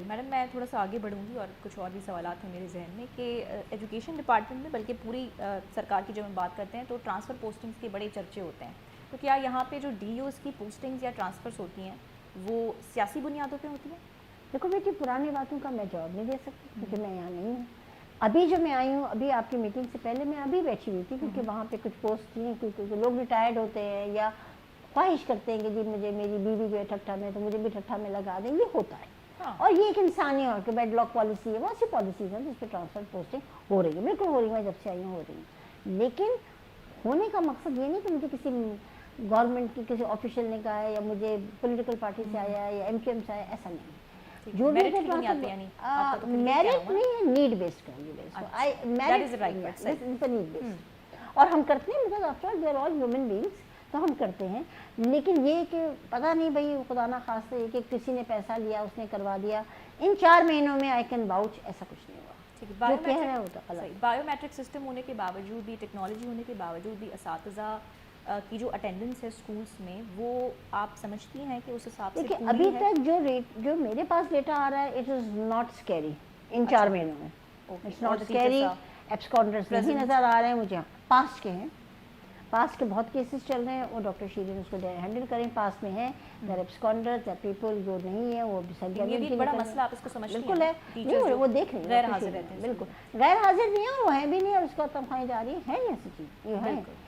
Madam میں تھوڑا سا آگے بڑھوں گی اور کچھ اور بھی سوالات ہیں میرے ذہن میں کہ ایجوکیشن ڈپارٹمنٹ میں بلکہ پوری سرکار کی جب ہم بات کرتے ہیں تو ٹرانسفر پوسٹنگز کے بڑے چرچے ہوتے ہیں. تو کیا یہاں پہ جو ڈی اوز کی پوسٹنگز یا ٹرانسفرز ہوتی ہیں وہ سیاسی بنیادوں پہ ہوتی ہیں؟ دیکھو بیٹی پرانی باتوں کا میں جواب نہیں دے سکتی کیونکہ میں یہاں نہیں ہوں. ابھی جو میں آئی ہوں ابھی آپ کی میٹنگ سے پہلے میں ابھی بیٹھی ہوئی تھی کیونکہ وہاں پہ کچھ پوسٹ تھیں کیونکہ لوگ ریٹائرڈ ہوتے ہیں یا خواہش کرتے ہیں کہ جی مجھے میری بیوی جو ہے ٹھٹھا میں تو مجھے بھی ٹھٹھا میں لگا دیں, یہ ہوتا ہے. اور یہ ایک انسانی اور کہ بیڈ لاک پالیسی ہے, بہت سی پالیسیز ہیں جس پہ ٹرانسفر پوسٹنگ ہو رہی ہے, بالکل ہو رہی ہے, جب سے آئی ہوں ہو رہی ہیں. لیکن ہونے کا مقصد یہ نہیں کہ مجھے کسی گورنمنٹ کی کسی آفیشیل نے کہا ہے یا مجھے پولیٹیکل پارٹی سے آیا ہے یا ایم کیو ایم سے آیا, ایسا نہیں ہے. جو بھی میرٹ نہیں ہے, نیڈ بیسڈ نیڈ بیسڈ, اور ہم کرتے ہیں because after all they are all human beings, تو ہم کرتے ہیں. لیکن یہ کہ پتہ نہیں بھائی خدا نہ خواستہ یہ کہ کسی نے پیسہ لیا اس نے کروا دیا, ان 4 مہینوں میں آئی کین واؤچ ایسا کچھ نہیں ہوا. جو کہہ رہے ہیں ہوتا غلط. بایو میٹرک سسٹم ہونے کے باوجود بھی, ٹیکنالوجی ہونے کے باوجود بھی اساتذہ کی جو اٹینڈنس ہے اسکولس میں وہ آپ سمجھتی ہیں کہ اس حساب سے دیکھیے ابھی تک جو میرے پاس ڈیٹا آ رہا ہے اٹ از ناٹ اسکیری ان 4 مہینوں میں. It's not scary. ایبسکانڈرز نہیں نظر آ رہے ہیں مجھے. پاسٹ کے ہیں, پاسٹ کے بہت کیسز چل رہے ہیں, وہ ڈاکٹر شیرین اس کو ہینڈل کریں. پاس میں ہیں دیر ایبسکانڈرز, دیر پیپل جو نہیں ہیں وہ بڑا مسئلہ آپ اس کو سمجھتی ہیں. بالکل ہے, نہیں وہ دیکھ رہے ہیں غیر حاضر رہتے ہیں, بالکل غیر حاضر نہیں ہیں, وہ ہیں بھی نہیں, اور اس کو تنخواہیں جاری ہیں نہیں ایسی چیز, یہ ہے